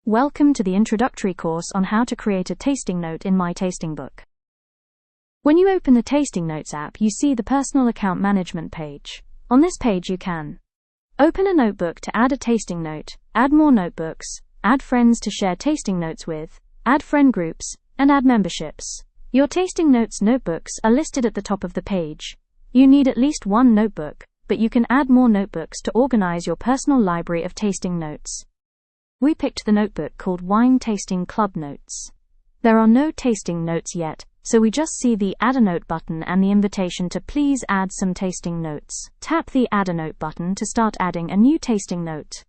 Welcome to the introductory course on how to create a tasting note in MyTastingBook. When you open the Tasting Notes app, you see the Personal Account Management page. On this page you can open a notebook to add a tasting note, add more notebooks, add friends to share tasting notes with, add friend groups, and add memberships. Your tasting notes notebooks are listed at the top of the page. You need at least one notebook, but you can add more notebooks to organize your personal library of tasting notes. We picked the notebook called Wine Tasting Club Notes. There are no tasting notes yet, so we just see the Add a Note button and the invitation to please add some tasting notes. Tap the Add a Note button to start adding a new tasting note.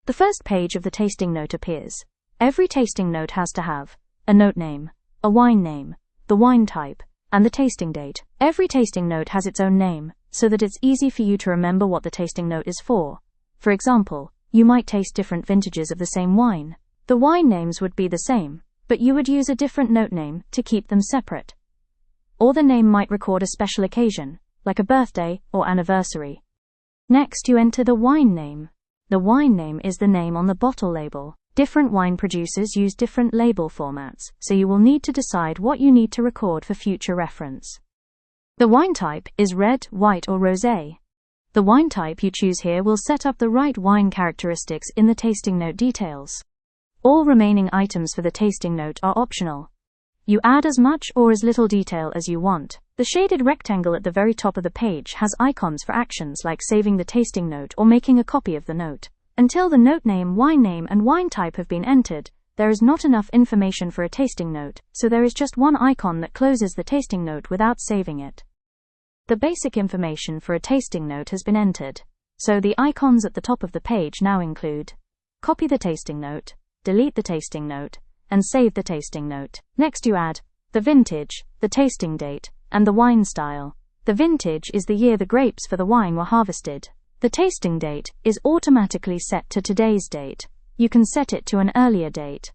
The first page of the tasting note appears. Every tasting note has to have a note name, a wine name, the wine type, and the tasting date. Every tasting note has its own name, so that it's easy for you to remember what the tasting note is for. For example, you might taste different vintages of the same wine. The wine names would be the same, but you would use a different note name to keep them separate. Or the name might record a special occasion, like a birthday or anniversary. Next, you enter the wine name. The wine name is the name on the bottle label. Different wine producers use different label formats, so you will need to decide what you need to record for future reference. The wine type is red, white, or rosé. The wine type you choose here will set up the right wine characteristics in the tasting note details. All remaining items for the tasting note are optional. You add as much or as little detail as you want. The shaded rectangle at the very top of the page has icons for actions like saving the tasting note or making a copy of the note. Until the note name, and wine type have been entered, there is not enough information for a tasting note, so there is just one icon that closes the tasting note without saving it. The basic information for a tasting note has been entered, so the icons at the top of the page now include copy the tasting note, delete the tasting note, and save the tasting note. Next you add the vintage, the tasting date, and the wine style. The vintage is the year the grapes for the wine were harvested. The tasting date is automatically set to today's date. You can set it to an earlier date.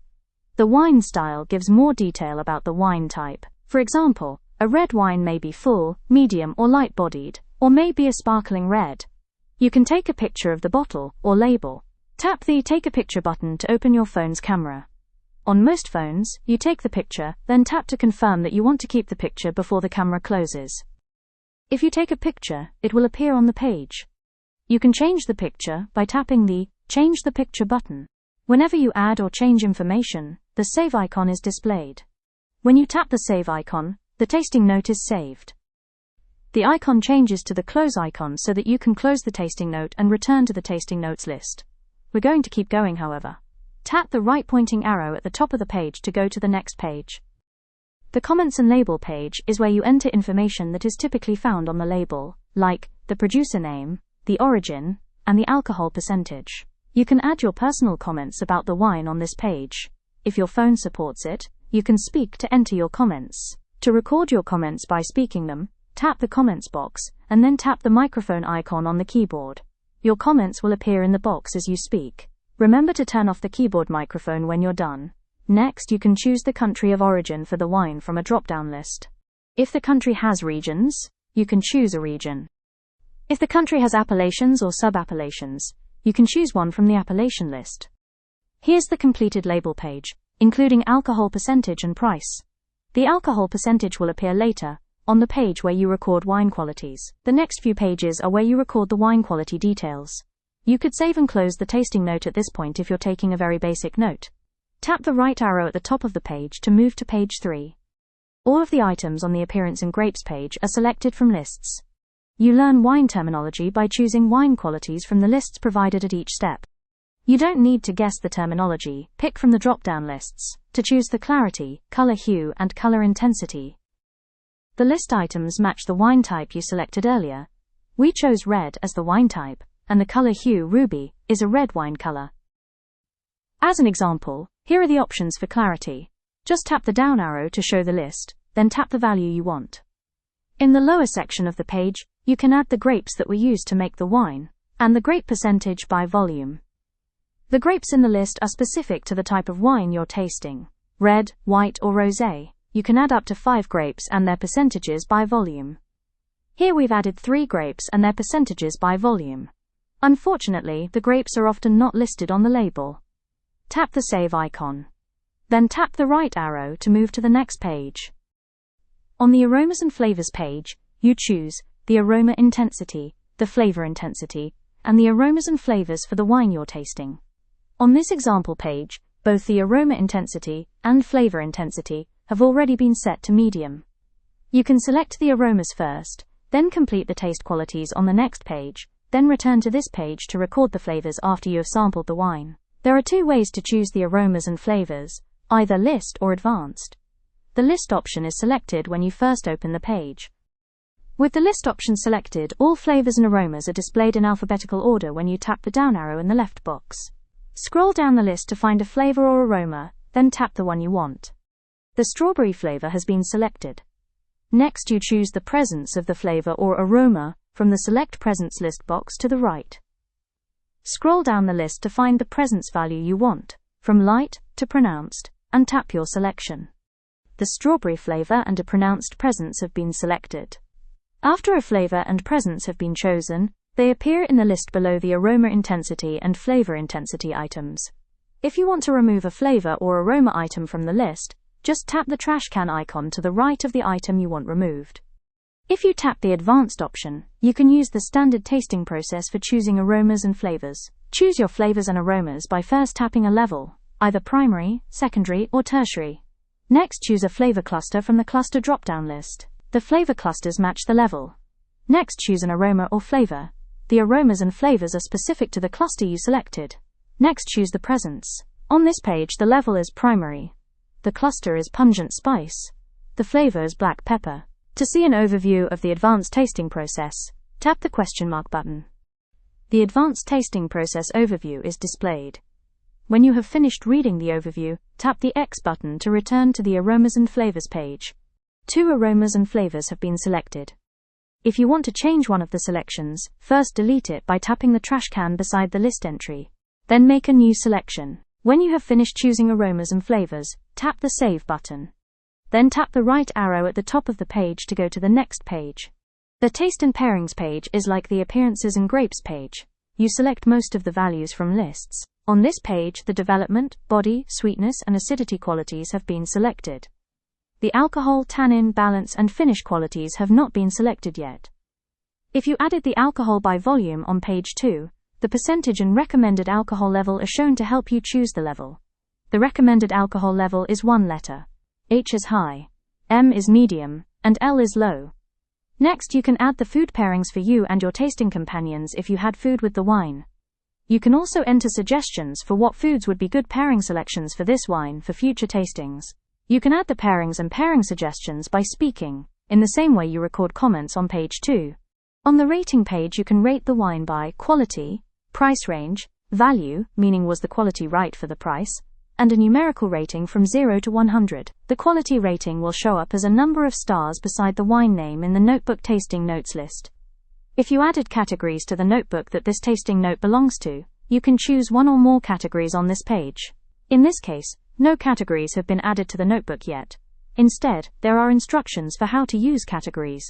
The wine style gives more detail about the wine type. For example, a red wine may be full, medium, or light-bodied, or may be a sparkling red. You can take a picture of the bottle or label. Tap the Take a Picture button to open your phone's camera. On most phones, you take the picture, then tap to confirm that you want to keep the picture before the camera closes. If you take a picture, it will appear on the page. You can change the picture by tapping the Change the Picture button. Whenever you add or change information, the Save icon is displayed. When you tap the Save icon, the tasting note is saved. The icon changes to the Close icon so that you can close the tasting note and return to the tasting notes list. We're going to keep going, however. Tap the right pointing arrow at the top of the page to go to the next page. The Comments and Label page is where you enter information that is typically found on the label, like the producer name, the origin, and the alcohol percentage. You can add your personal comments about the wine on this page. If your phone supports it, you can speak to enter your comments. To record your comments by speaking them, tap the Comments box, and then tap the microphone icon on the keyboard. Your comments will appear in the box as you speak. Remember to turn off the keyboard microphone when you're done. Next, you can choose the country of origin for the wine from a drop-down list. If the country has regions, you can choose a region. If the country has appellations or sub-appellations, you can choose one from the appellation list. Here's the completed label page, including alcohol percentage and price. The alcohol percentage will appear later, on the page where you record wine qualities. The next few pages are where you record the wine quality details. You could save and close the tasting note at this point if you're taking a very basic note. Tap the right arrow at the top of the page to move to page 3. All of the items on the Appearance and Grapes page are selected from lists. You learn wine terminology by choosing wine qualities from the lists provided at each step. You don't need to guess the terminology, pick from the drop-down lists to choose the clarity, color hue, and color intensity. The list items match the wine type you selected earlier. We chose red as the wine type, and the color hue ruby is a red wine color. As an example, here are the options for clarity. Just tap the down arrow to show the list, then tap the value you want. In the lower section of the page, you can add the grapes that were used to make the wine, and the grape percentage by volume. The grapes in the list are specific to the type of wine you're tasting. Red, white, or rosé. You can add up to 5 grapes and their percentages by volume. Here we've added 3 grapes and their percentages by volume. Unfortunately, the grapes are often not listed on the label. tap the Save icon. Then tap the right arrow to move to the next page. On the Aromas and Flavors page, you choose the aroma intensity, the flavor intensity, and the aromas and flavors for the wine you're tasting. On this example page, both the aroma intensity and flavor intensity have already been set to medium. You can select the aromas first, then complete the taste qualities on the next page, then return to this page to record the flavors after you have sampled the wine. There are two ways to choose the aromas and flavors, either list or advanced. The list option is selected when you first open the page. With the list option selected, all flavors and aromas are displayed in alphabetical order when you tap the down arrow in the left box. Scroll down the list to find a flavor or aroma, then tap the one you want. The strawberry flavor has been selected. Next, you choose the presence of the flavor or aroma from the Select Presence list box to the right. Scroll down the list to find the presence value you want, from light to pronounced, and tap your selection. The strawberry flavor and a pronounced presence have been selected. After a flavor and presence have been chosen, they appear in the list below the aroma intensity and flavor intensity items. If you want to remove a flavor or aroma item from the list, just tap the trash can icon to the right of the item you want removed. If you tap the advanced option, you can use the standard tasting process for choosing aromas and flavors. Choose your flavors and aromas by first tapping a level, either primary, secondary, or tertiary. Next, choose a flavor cluster from the cluster drop-down list. The flavor clusters match the level. Next, choose an aroma or flavor. The aromas and flavors are specific to the cluster you selected. Next, choose the presence. On this page, the level is primary. The cluster is pungent spice. The flavor is black pepper. To see an overview of the advanced tasting process, tap the question mark button. The advanced tasting process overview is displayed. When you have finished reading the overview, tap the X button to return to the aromas and flavors page. 2 aromas and flavors have been selected. If you want to change one of the selections, first delete it by tapping the trash can beside the list entry. Then make a new selection. When you have finished choosing aromas and flavors, tap the Save button. Then tap the right arrow at the top of the page to go to the next page. The Taste and Pairings page is like the Appearances and Grapes page. You select most of the values from lists. On this page, the development, body, sweetness, and acidity qualities have been selected. The alcohol, tannin, balance, and finish qualities have not been selected yet. If you added the alcohol by volume on page 2, the percentage and recommended alcohol level are shown to help you choose the level. The recommended alcohol level is 1 letter. H is high, M is medium, and L is low. Next, you can add the food pairings for you and your tasting companions if you had food with the wine. You can also enter suggestions for what foods would be good pairing selections for this wine for future tastings. You can add the pairings and pairing suggestions by speaking, in the same way you record comments on page 2. On the rating page, you can rate the wine by quality, price range, value, meaning was the quality right for the price, and a numerical rating from 0 to 100. The quality rating will show up as a number of stars beside the wine name in the notebook tasting notes list. If you added categories to the notebook that this tasting note belongs to, you can choose one or more categories on this page. In this case, no categories have been added to the notebook yet. Instead, there are instructions for how to use categories.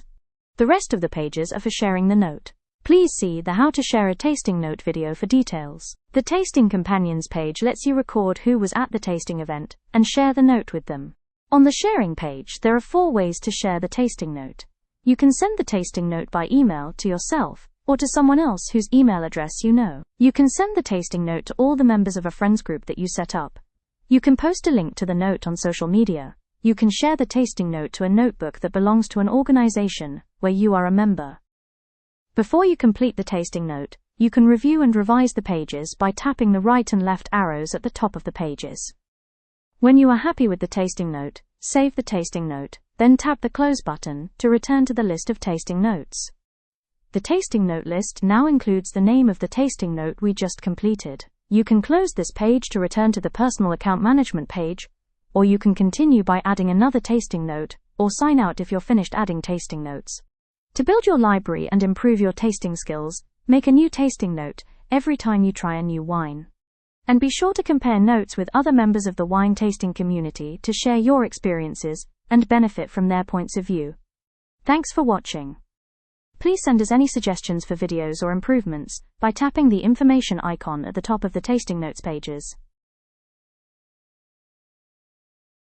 The rest of the pages are for sharing the note. Please see the How to Share a Tasting Note video for details. The Tasting Companions page lets you record who was at the tasting event and share the note with them. On the Sharing page, there are 4 ways to share the tasting note. You can send the tasting note by email to yourself or to someone else whose email address you know. You can send the tasting note to all the members of a friends group that you set up. You can post a link to the note on social media. You can share the tasting note to a notebook that belongs to an organization where you are a member. Before you complete the tasting note, you can review and revise the pages by tapping the right and left arrows at the top of the pages. When you are happy with the tasting note, save the tasting note, then tap the Close button to return to the list of tasting notes. The tasting note list now includes the name of the tasting note we just completed. You can close this page to return to the Personal Account Management page, or you can continue by adding another tasting note, or sign out if you're finished adding tasting notes. To build your library and improve your tasting skills, make a new tasting note every time you try a new wine. And be sure to compare notes with other members of the wine tasting community to share your experiences and benefit from their points of view. Thanks for watching. Please send us any suggestions for videos or improvements by tapping the information icon at the top of the tasting notes pages.